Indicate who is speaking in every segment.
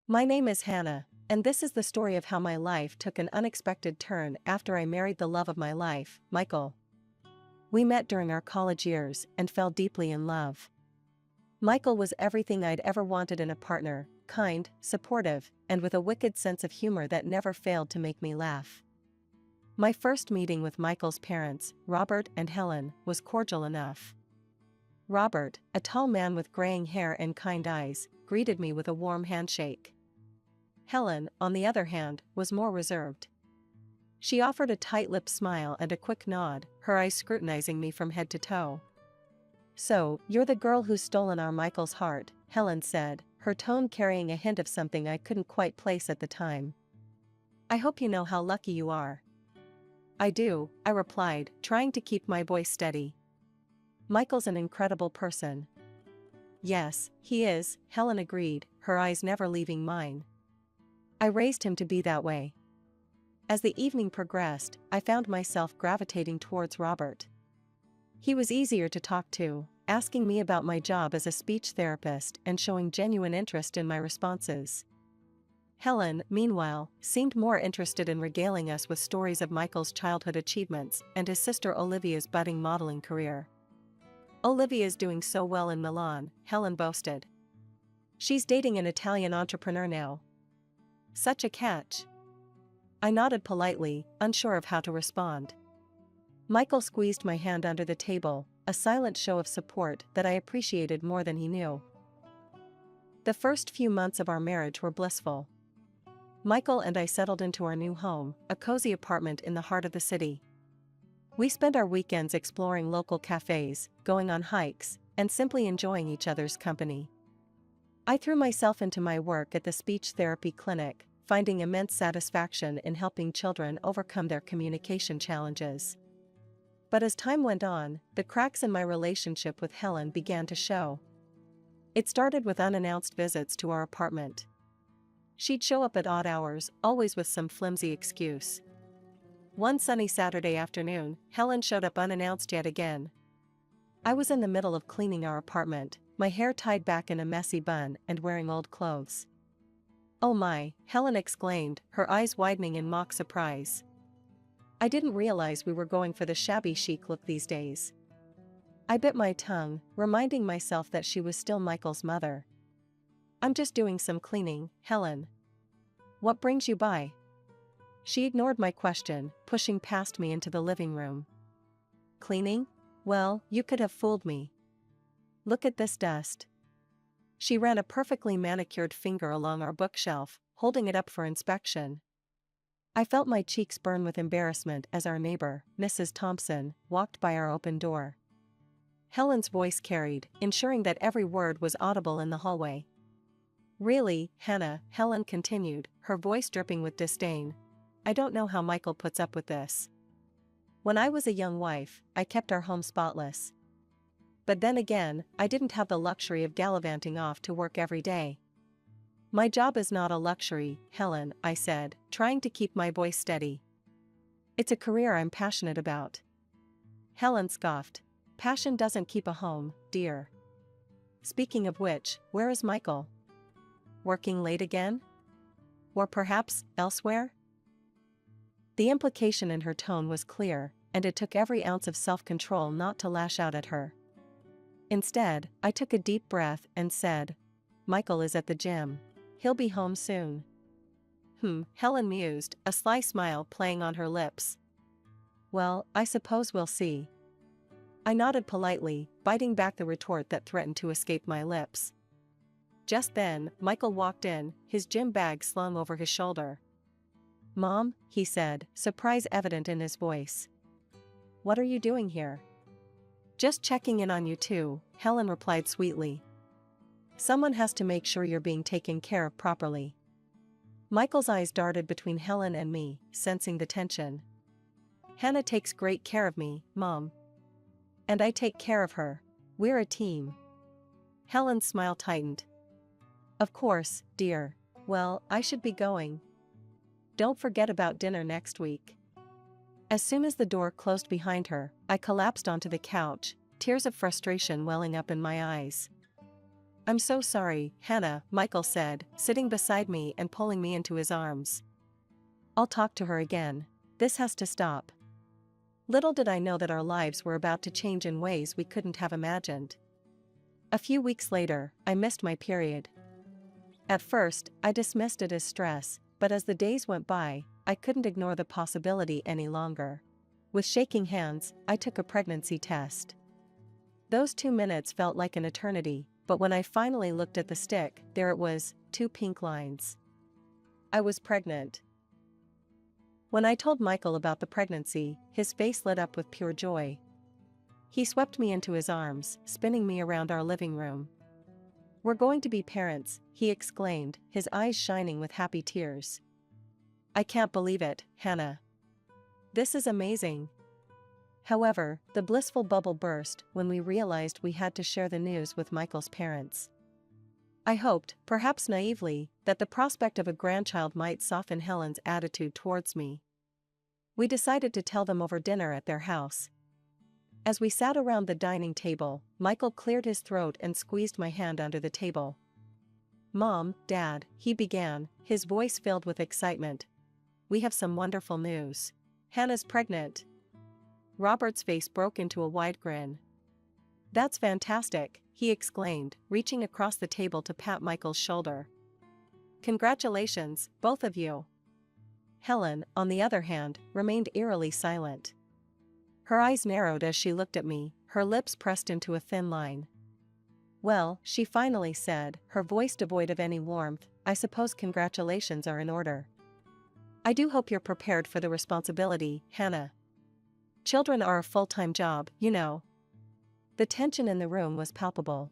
Speaker 1: My name is Hannah, and this is the story of how my life took an unexpected turn after I married the love of my life, Michael. We met during our college years and fell deeply in love. Michael was everything I'd ever wanted in a partner, kind, supportive, and with a wicked sense of humor that never failed to make me laugh. My first meeting with Michael's parents, Robert and Helen, was cordial enough. Robert, a tall man with graying hair and kind eyes, greeted me with a warm handshake. Helen, on the other hand, was more reserved. She offered a tight-lipped smile and a quick nod, her eyes scrutinizing me from head to toe. "So, you're the girl who's stolen our Michael's heart," Helen said, her tone carrying a hint of something I couldn't quite place at the time. "I hope you know how lucky you are." "I do," I replied, trying to keep my voice steady. "Michael's an incredible person." "Yes, he is," Helen agreed, her eyes never leaving mine. "I raised him to be that way." As the evening progressed, I found myself gravitating towards Robert. He was easier to talk to, asking me about my job as a speech therapist and showing genuine interest in my responses. Helen, meanwhile, seemed more interested in regaling us with stories of Michael's childhood achievements and his sister Olivia's budding modeling career. "Olivia's doing so well in Milan," Helen boasted. "She's dating an Italian entrepreneur now." "Such a catch." I nodded politely, unsure of how to respond. Michael squeezed my hand under the table, a silent show of support that I appreciated more than he knew. The first few months of our marriage were blissful. Michael and I settled into our new home, a cozy apartment in the heart of the city. We spent our weekends exploring local cafes, going on hikes, and simply enjoying each other's company. I threw myself into my work at the speech therapy clinic, finding immense satisfaction in helping children overcome their communication challenges. But as time went on, the cracks in my relationship with Helen began to show. It started with unannounced visits to our apartment. She'd show up at odd hours, always with some flimsy excuse. One sunny Saturday afternoon, Helen showed up unannounced yet again. I was in the middle of cleaning our apartment, my hair tied back in a messy bun and wearing old clothes. "Oh my," Helen exclaimed, her eyes widening in mock surprise. I didn't realize we were going for the shabby chic look these days. I bit my tongue, reminding myself that she was still Michael's mother. "I'm just doing some cleaning, Helen." "What brings you by?" She ignored my question, pushing past me into the living room. "Cleaning? Well, you could have fooled me. Look at this dust." She ran a perfectly manicured finger along our bookshelf, holding it up for inspection. I felt my cheeks burn with embarrassment as our neighbor, Mrs. Thompson, walked by our open door. Helen's voice carried, ensuring that every word was audible in the hallway. "Really, Hannah," Helen continued, her voice dripping with disdain. "I don't know how Michael puts up with this. When I was a young wife, I kept our home spotless. But then again, I didn't have the luxury of gallivanting off to work every day." "My job is not a luxury, Helen," I said, trying to keep my voice steady. "It's a career I'm passionate about." Helen scoffed. "Passion doesn't keep a home, dear." "Speaking of which, where is Michael? Working late again? Or perhaps, elsewhere?" The implication in her tone was clear, and it took every ounce of self-control not to lash out at her. Instead, I took a deep breath and said, "Michael is at the gym. He'll be home soon." Helen mused, a sly smile playing on her lips. "Well, I suppose we'll see." I nodded politely, biting back the retort that threatened to escape my lips. Just then, Michael walked in, his gym bag slung over his shoulder. "Mom," he said, surprise evident in his voice. "What are you doing here?" "Just checking in on you too," Helen replied sweetly. "Someone has to make sure you're being taken care of properly." Michael's eyes darted between Helen and me, sensing the tension. "Hannah takes great care of me, Mom. And I take care of her. We're a team." Helen's smile tightened. "Of course, dear. Well, I should be going. Don't forget about dinner next week." As soon as the door closed behind her, I collapsed onto the couch, tears of frustration welling up in my eyes. I'm so sorry, Hannah, Michael said, sitting beside me and pulling me into his arms. I'll talk to her again. This has to stop. Little did I know that our lives were about to change in ways we couldn't have imagined. A few weeks later, I missed my period. At first, I dismissed it as stress, but as the days went by, I couldn't ignore the possibility any longer. With shaking hands, I took a pregnancy test. Those 2 minutes felt like an eternity, but when I finally looked at the stick, there it was, 2 pink lines. I was pregnant. When I told Michael about the pregnancy, his face lit up with pure joy. He swept me into his arms, spinning me around our living room. We're going to be parents, he exclaimed, his eyes shining with happy tears. I can't believe it, Hannah. This is amazing. However, the blissful bubble burst when we realized we had to share the news with Michael's parents. I hoped, perhaps naively, that the prospect of a grandchild might soften Helen's attitude towards me. We decided to tell them over dinner at their house. As we sat around the dining table, Michael cleared his throat and squeezed my hand under the table. Mom, Dad, he began, his voice filled with excitement. We have some wonderful news. Hannah's pregnant. Robert's face broke into a wide grin. That's fantastic, he exclaimed, reaching across the table to pat Michael's shoulder. Congratulations, both of you. Helen, on the other hand, remained eerily silent. Her eyes narrowed as she looked at me, her lips pressed into a thin line. Well, she finally said, her voice devoid of any warmth, I suppose congratulations are in order. I do hope you're prepared for the responsibility, Hannah. Children are a full-time job, you know. The tension in the room was palpable.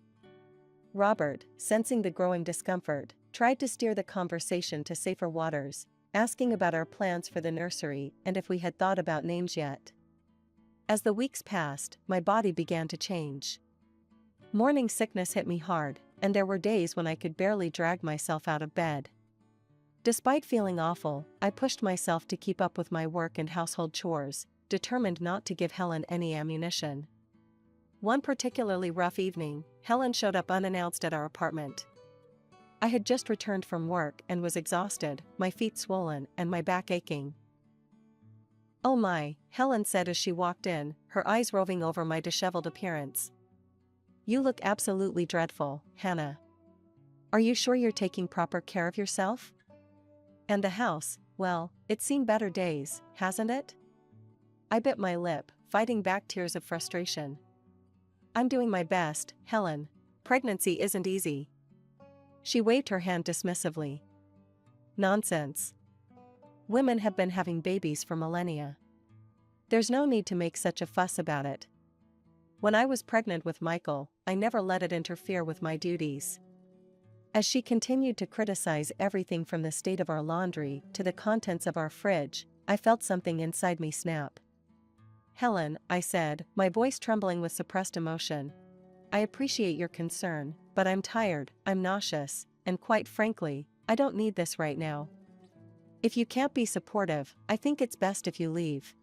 Speaker 1: Robert, sensing the growing discomfort, tried to steer the conversation to safer waters, asking about our plans for the nursery and if we had thought about names yet. As the weeks passed, my body began to change. Morning sickness hit me hard, and there were days when I could barely drag myself out of bed. Despite feeling awful, I pushed myself to keep up with my work and household chores, determined not to give Helen any ammunition. One particularly rough evening, Helen showed up unannounced at our apartment. I had just returned from work and was exhausted, my feet swollen and my back aching. Oh my, Helen said as she walked in, her eyes roving over my disheveled appearance. You look absolutely dreadful, Hannah. Are you sure you're taking proper care of yourself? And the house, well, it's seen better days, hasn't it? I bit my lip, fighting back tears of frustration. I'm doing my best, Helen. Pregnancy isn't easy. She waved her hand dismissively. Nonsense. Women have been having babies for millennia. There's no need to make such a fuss about it. When I was pregnant with Michael, I never let it interfere with my duties. As she continued to criticize everything from the state of our laundry to the contents of our fridge, I felt something inside me snap. Helen, I said, my voice trembling with suppressed emotion. I appreciate your concern, but I'm tired, I'm nauseous, and quite frankly, I don't need this right now. If you can't be supportive, I think it's best if you leave.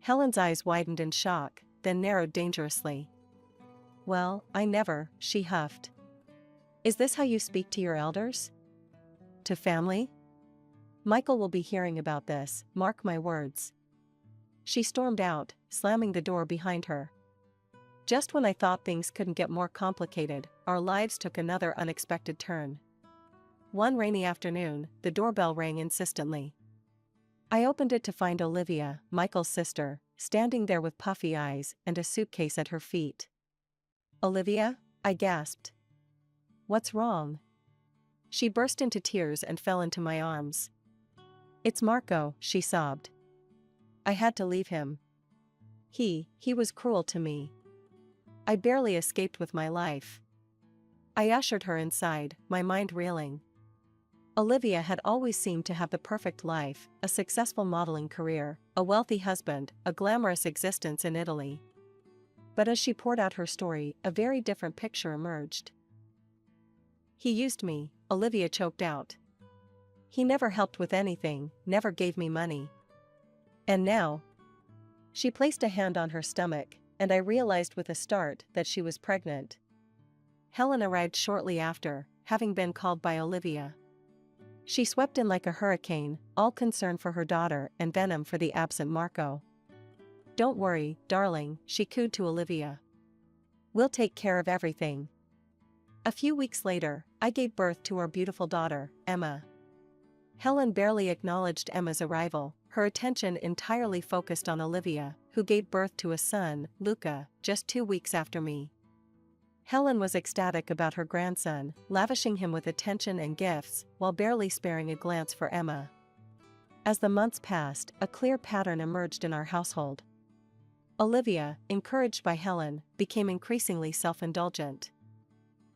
Speaker 1: Helen's eyes widened in shock, then narrowed dangerously. Well, I never, she huffed. Is this how you speak to your elders? To family? Michael will be hearing about this, mark my words. She stormed out, slamming the door behind her. Just when I thought things couldn't get more complicated, our lives took another unexpected turn. One rainy afternoon, the doorbell rang insistently. I opened it to find Olivia, Michael's sister, standing there with puffy eyes and a suitcase at her feet. Olivia? I gasped. What's wrong? She burst into tears and fell into my arms. It's Marco, she sobbed. I had to leave him. He was cruel to me. I barely escaped with my life. I ushered her inside, my mind reeling. Olivia had always seemed to have the perfect life, a successful modeling career, a wealthy husband, a glamorous existence in Italy. But as she poured out her story, a very different picture emerged. He used me, Olivia choked out. He never helped with anything, never gave me money. And now? She placed a hand on her stomach, and I realized with a start that she was pregnant. Helen arrived shortly after, having been called by Olivia. She swept in like a hurricane, all concern for her daughter and venom for the absent Marco. "Don't worry, darling," she cooed to Olivia. "We'll take care of everything." A few weeks later, I gave birth to our beautiful daughter, Emma. Helen barely acknowledged Emma's arrival, her attention entirely focused on Olivia, who gave birth to a son, Luca, just 2 weeks after me. Helen was ecstatic about her grandson, lavishing him with attention and gifts, while barely sparing a glance for Emma. As the months passed, a clear pattern emerged in our household. Olivia, encouraged by Helen, became increasingly self-indulgent.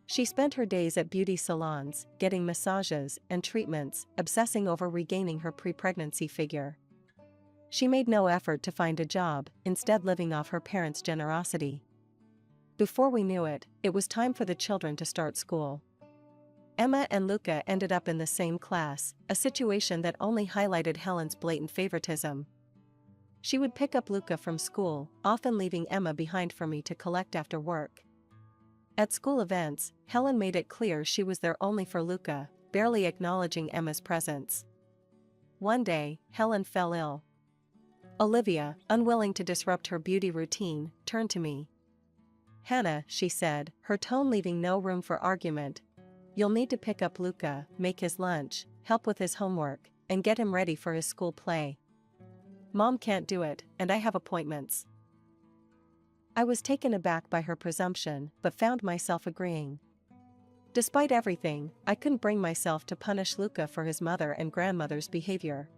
Speaker 1: She spent her days at beauty salons, getting massages and treatments, obsessing over regaining her pre-pregnancy figure. She made no effort to find a job, instead living off her parents' generosity. Before we knew it, it was time for the children to start school. Emma and Luca ended up in the same class, a situation that only highlighted Helen's blatant favoritism. She would pick up Luca from school, often leaving Emma behind for me to collect after work. At school events, Helen made it clear she was there only for Luca, barely acknowledging Emma's presence. One day, Helen fell ill. Olivia, unwilling to disrupt her beauty routine, turned to me. "Hannah," she said, her tone leaving no room for argument, "you'll need to pick up Luca, make his lunch, help with his homework, and get him ready for his school play. Mom can't do it, and I have appointments." I was taken aback by her presumption, but found myself agreeing. Despite everything, I couldn't bring myself to punish Luca for his mother and grandmother's behavior.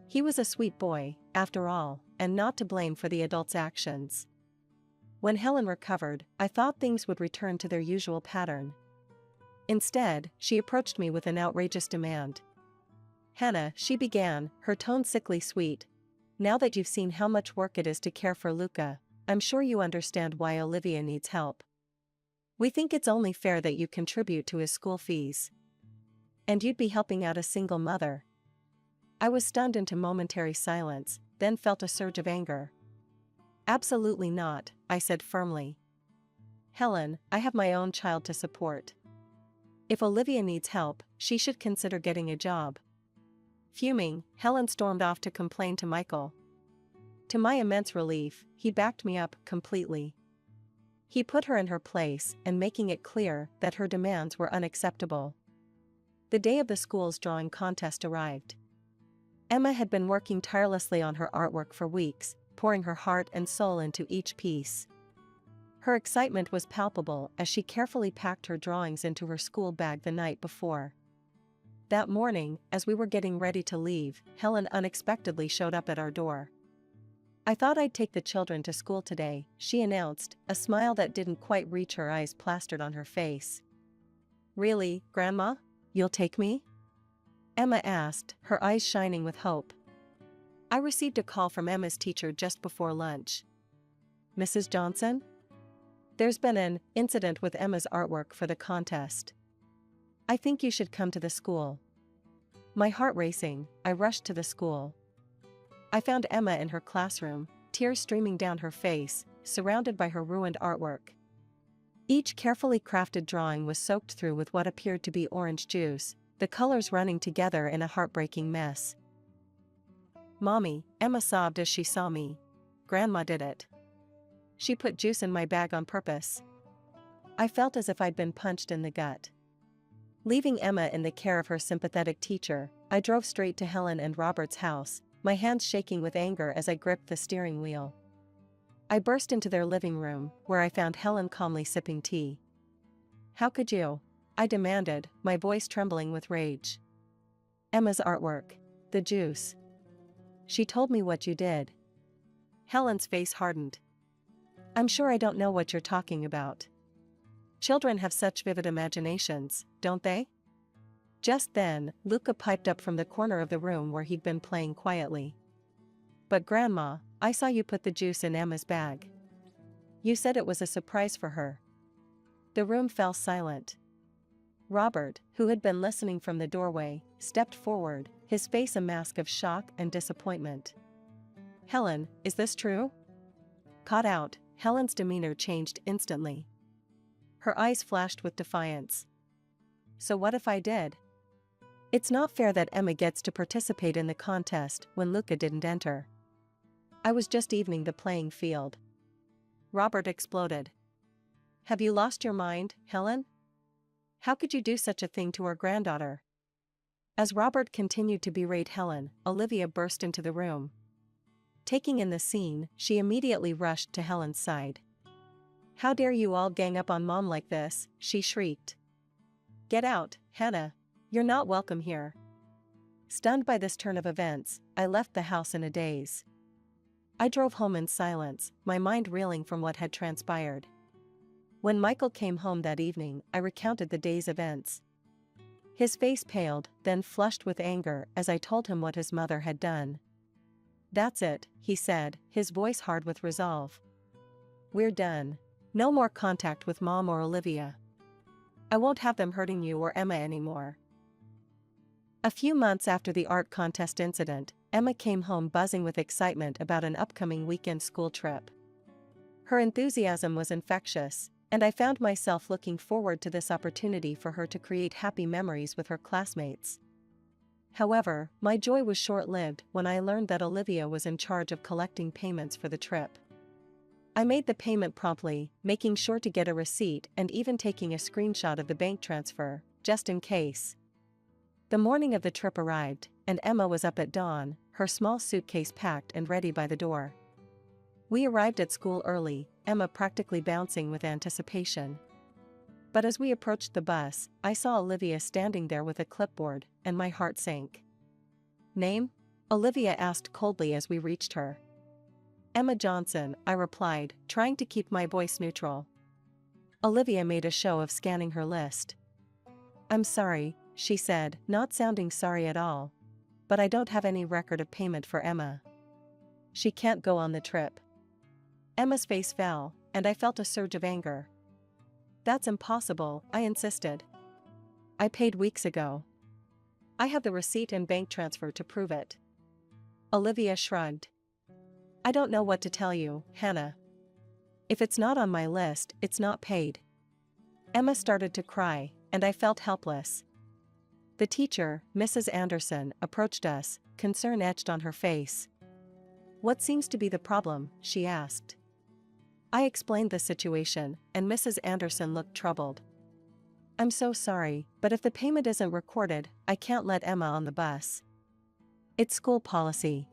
Speaker 1: He was a sweet boy, after all, and not to blame for the adults' actions. When Helen recovered, I thought things would return to their usual pattern. Instead, she approached me with an outrageous demand. "Hannah," she began, her tone sickly sweet, "now that you've seen how much work it is to care for Luca, I'm sure you understand why Olivia needs help. We think it's only fair that you contribute to his school fees. And you'd be helping out a single mother." I was stunned into momentary silence, then felt a surge of anger. "Absolutely not," I said firmly. "Helen, I have my own child to support. If Olivia needs help, she should consider getting a job." Fuming, Helen stormed off to complain to Michael. To my immense relief, he backed me up completely. He put her in her place and making it clear that her demands were unacceptable. The day of the school's drawing contest arrived. Emma had been working tirelessly on her artwork for weeks, pouring her heart and soul into each piece. Her excitement was palpable as she carefully packed her drawings into her school bag the night before. That morning, as we were getting ready to leave, Helen unexpectedly showed up at our door. "I thought I'd take the children to school today," she announced, a smile that didn't quite reach her eyes plastered on her face. "Really, Grandma? You'll take me?" Emma asked, her eyes shining with hope. I received a call from Emma's teacher just before lunch. "Mrs. Johnson? There's been an incident with Emma's artwork for the contest. I think you should come to the school." My heart racing, I rushed to the school. I found Emma in her classroom, tears streaming down her face, surrounded by her ruined artwork. Each carefully crafted drawing was soaked through with what appeared to be orange juice, the colors running together in a heartbreaking mess. "Mommy," Emma sobbed as she saw me. "Grandma did it. She put juice in my bag on purpose." I felt as if I'd been punched in the gut. Leaving Emma in the care of her sympathetic teacher, I drove straight to Helen and Robert's house, my hands shaking with anger as I gripped the steering wheel. I burst into their living room, where I found Helen calmly sipping tea. "How could you?" I demanded, my voice trembling with rage. "Emma's artwork. The juice. She told me what you did." Helen's face hardened. "I'm sure I don't know what you're talking about. Children have such vivid imaginations, don't they?" Just then, Luca piped up from the corner of the room where he'd been playing quietly. "But Grandma, I saw you put the juice in Emma's bag. You said it was a surprise for her." The room fell silent. Robert, who had been listening from the doorway, stepped forward, his face a mask of shock and disappointment. "Helen, is this true?" Caught out, Helen's demeanor changed instantly. Her eyes flashed with defiance. So what if I did? It's not fair that Emma gets to participate in the contest when Luca didn't enter. I was just evening the playing field. Robert exploded. Have you lost your mind, Helen? How could you do such a thing to our granddaughter? As Robert continued to berate Helen, Olivia burst into the room. Taking in the scene, she immediately rushed to Helen's side. How dare you all gang up on Mom like this, she shrieked. Get out, Hannah. You're not welcome here. Stunned by this turn of events, I left the house in a daze. I drove home in silence, my mind reeling from what had transpired. When Michael came home that evening, I recounted the day's events. His face paled, then flushed with anger as I told him what his mother had done. That's it, he said, his voice hard with resolve. We're done. No more contact with Mom or Olivia. I won't have them hurting you or Emma anymore. A few months after the art contest incident, Emma came home buzzing with excitement about an upcoming weekend school trip. Her enthusiasm was infectious, and I found myself looking forward to this opportunity for her to create happy memories with her classmates. However, my joy was short-lived when I learned that Olivia was in charge of collecting payments for the trip. I made the payment promptly, making sure to get a receipt and even taking a screenshot of the bank transfer, just in case. The morning of the trip arrived, and Emma was up at dawn, her small suitcase packed and ready by the door. We arrived at school early, Emma practically bouncing with anticipation. But as we approached the bus, I saw Olivia standing there with a clipboard, and my heart sank. Name? Olivia asked coldly as we reached her. Emma Johnson, I replied, trying to keep my voice neutral. Olivia made a show of scanning her list. I'm sorry, she said, not sounding sorry at all. But I don't have any record of payment for Emma. She can't go on the trip. Emma's face fell, and I felt a surge of anger. That's impossible, I insisted. I paid weeks ago. I have the receipt and bank transfer to prove it. Olivia shrugged. I don't know what to tell you, Hannah. If it's not on my list, it's not paid. Emma started to cry, and I felt helpless. The teacher, Mrs. Anderson, approached us, concern etched on her face. What seems to be the problem? She asked. I explained the situation, and Mrs. Anderson looked troubled. I'm so sorry, but if the payment isn't recorded, I can't let Emma on the bus. It's school policy.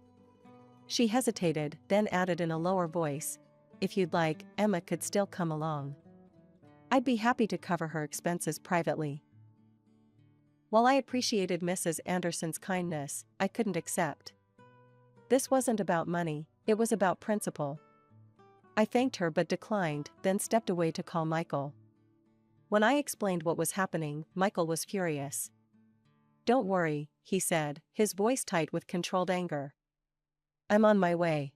Speaker 1: She hesitated, then added in a lower voice, if you'd like, Emma could still come along. I'd be happy to cover her expenses privately. While I appreciated Mrs. Anderson's kindness, I couldn't accept. This wasn't about money, it was about principle. I thanked her but declined, then stepped away to call Michael. When I explained what was happening, Michael was furious. Don't worry, he said, his voice tight with controlled anger. I'm on my way.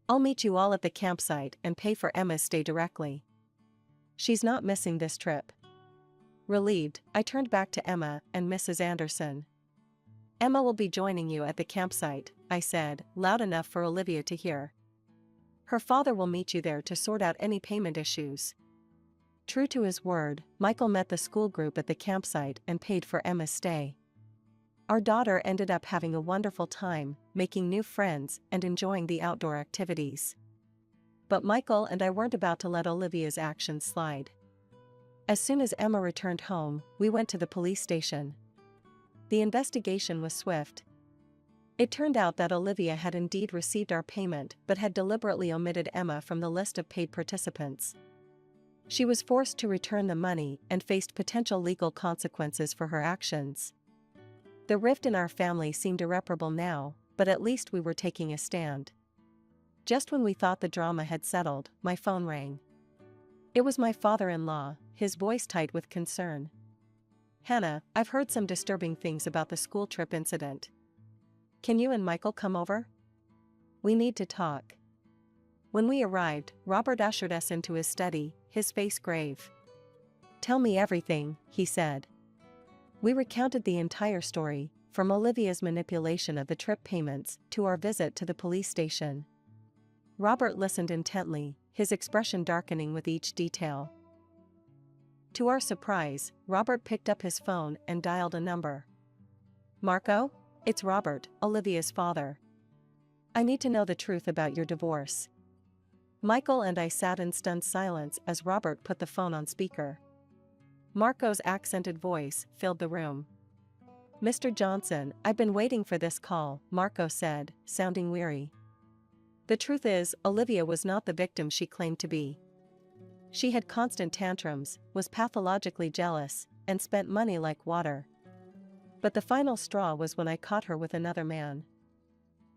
Speaker 1: I'll meet you all at the campsite and pay for Emma's stay directly. She's not missing this trip. Relieved, I turned back to Emma and Mrs. Anderson. Emma will be joining you at the campsite, I said, loud enough for Olivia to hear. Her father will meet you there to sort out any payment issues. True to his word, Michael met the school group at the campsite and paid for Emma's stay. Our daughter ended up having a wonderful time, making new friends and enjoying the outdoor activities. But Michael and I weren't about to let Olivia's actions slide. As soon as Emma returned home, we went to the police station. The investigation was swift. It turned out that Olivia had indeed received our payment but had deliberately omitted Emma from the list of paid participants. She was forced to return the money and faced potential legal consequences for her actions. The rift in our family seemed irreparable now, but at least we were taking a stand. Just when we thought the drama had settled, my phone rang. It was my father-in-law, his voice tight with concern. Hannah, I've heard some disturbing things about the school trip incident. Can you and Michael come over? We need to talk. When we arrived, Robert ushered us into his study, his face grave. Tell me everything, he said. We recounted the entire story, from Olivia's manipulation of the trip payments to our visit to the police station. Robert listened intently, his expression darkening with each detail. To our surprise, Robert picked up his phone and dialed a number. "Marco? It's Robert, Olivia's father. I need to know the truth about your divorce." Michael and I sat in stunned silence as Robert put the phone on speaker. Marco's accented voice filled the room. "Mr. Johnson, I've been waiting for this call," Marco said, sounding weary. The truth is, Olivia was not the victim she claimed to be. She had constant tantrums, was pathologically jealous, and spent money like water. But the final straw was when I caught her with another man.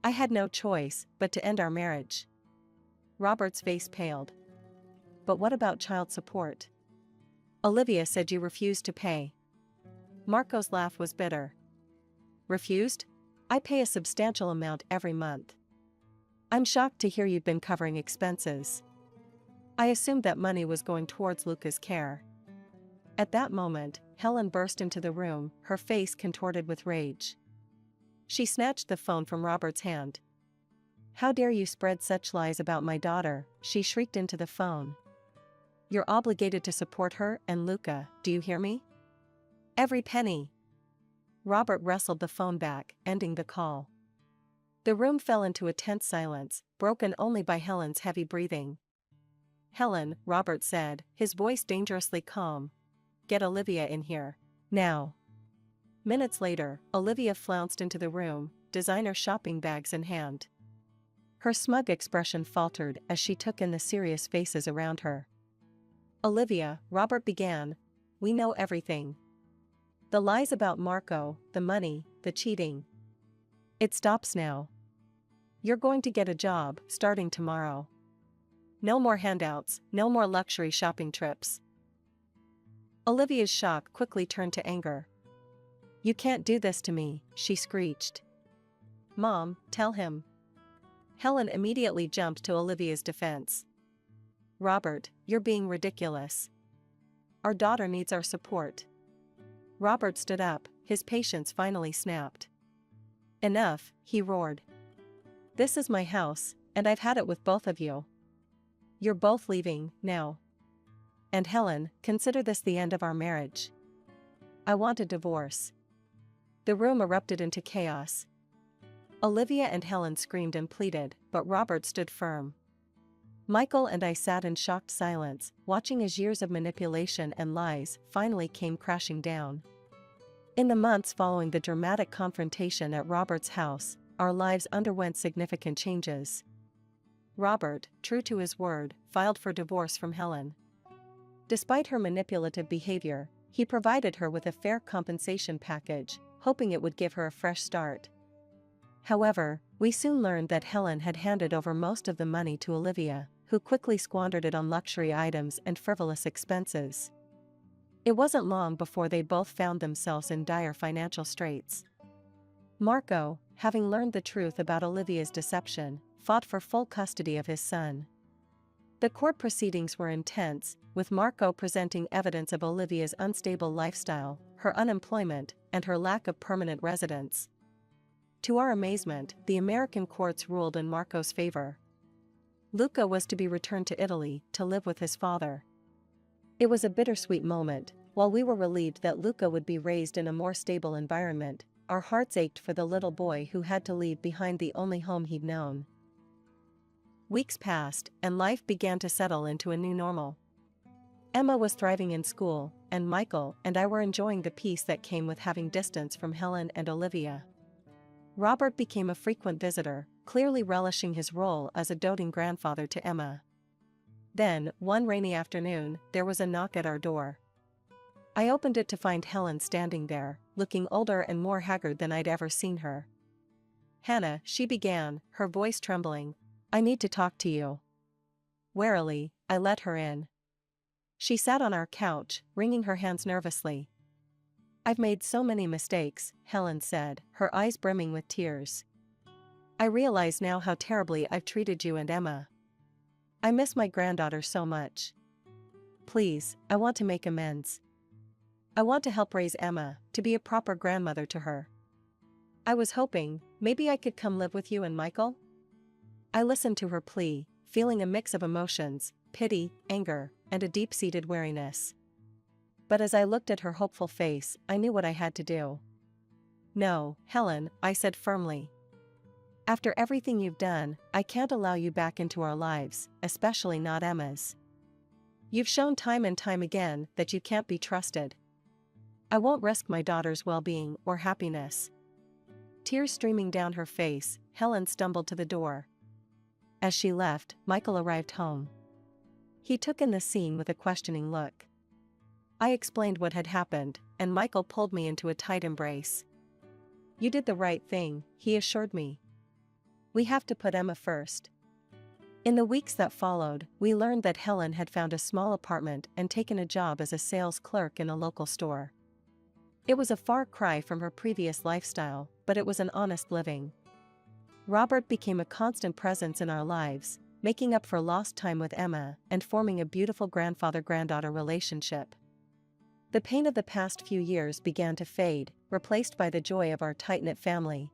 Speaker 1: I had no choice but to end our marriage. Robert's face paled. "But what about child support? Olivia said you refused to pay." Marco's laugh was bitter. "Refused? I pay a substantial amount every month. I'm shocked to hear you'd been covering expenses. I assumed that money was going towards Luca's care." At that moment, Helen burst into the room, her face contorted with rage. She snatched the phone from Robert's hand. "How dare you spread such lies about my daughter?" she shrieked into the phone. "You're obligated to support her and Luca, do you hear me? Every penny." Robert wrestled the phone back, ending the call. The room fell into a tense silence, broken only by Helen's heavy breathing. "Helen," Robert said, his voice dangerously calm. "Get Olivia in here. Now." Minutes later, Olivia flounced into the room, designer shopping bags in hand. Her smug expression faltered as she took in the serious faces around her. "Olivia," Robert began, "we know everything. The lies about Marco, the money, the cheating. It stops now. You're going to get a job, starting tomorrow. No more handouts, no more luxury shopping trips." Olivia's shock quickly turned to anger. "You can't do this to me," she screeched. "Mom, tell him." Helen immediately jumped to Olivia's defense. "Robert, you're being ridiculous. Our daughter needs our support." Robert stood up, his patience finally snapped. "Enough," he roared. "This is my house, and I've had it with both of you. You're both leaving, now. And Helen, consider this the end of our marriage. I want a divorce." The room erupted into chaos. Olivia and Helen screamed and pleaded, but Robert stood firm. Michael and I sat in shocked silence, watching as years of manipulation and lies finally came crashing down. In the months following the dramatic confrontation at Robert's house, our lives underwent significant changes. Robert, true to his word, filed for divorce from Helen. Despite her manipulative behavior, he provided her with a fair compensation package, hoping it would give her a fresh start. However, we soon learned that Helen had handed over most of the money to Olivia, who quickly squandered it on luxury items and frivolous expenses. It wasn't long before they both found themselves in dire financial straits. Marco, having learned the truth about Olivia's deception, fought for full custody of his son. The court proceedings were intense, with Marco presenting evidence of Olivia's unstable lifestyle, her unemployment, and her lack of permanent residence. To our amazement, the American courts ruled in Marco's favor. Luca was to be returned to Italy to live with his father. It was a bittersweet moment. While we were relieved that Luca would be raised in a more stable environment, our hearts ached for the little boy who had to leave behind the only home he'd known. Weeks passed, and life began to settle into a new normal. Emma was thriving in school, and Michael and I were enjoying the peace that came with having distance from Helen and Olivia. Robert became a frequent visitor, clearly relishing his role as a doting grandfather to Emma. Then, one rainy afternoon, there was a knock at our door. I opened it to find Helen standing there, looking older and more haggard than I'd ever seen her. "Hannah," she began, her voice trembling, "I need to talk to you." Warily, I let her in. She sat on our couch, wringing her hands nervously. "I've made so many mistakes," Helen said, her eyes brimming with tears. "I realize now how terribly I've treated you and Emma. I miss my granddaughter so much. Please, I want to make amends. I want to help raise Emma, to be a proper grandmother to her. I was hoping, maybe I could come live with you and Michael?" I listened to her plea, feeling a mix of emotions, pity, anger, and a deep-seated weariness. But as I looked at her hopeful face, I knew what I had to do. "No, Helen," I said firmly. "After everything you've done, I can't allow you back into our lives, especially not Emma's. You've shown time and time again that you can't be trusted. I won't risk my daughter's well-being or happiness." Tears streaming down her face, Helen stumbled to the door. As she left, Michael arrived home. He took in the scene with a questioning look. I explained what had happened, and Michael pulled me into a tight embrace. "You did the right thing," he assured me. "We have to put Emma first." In the weeks that followed, we learned that Helen had found a small apartment and taken a job as a sales clerk in a local store. It was a far cry from her previous lifestyle, but it was an honest living. Robert became a constant presence in our lives, making up for lost time with Emma and forming a beautiful grandfather-granddaughter relationship. The pain of the past few years began to fade, replaced by the joy of our tight-knit family,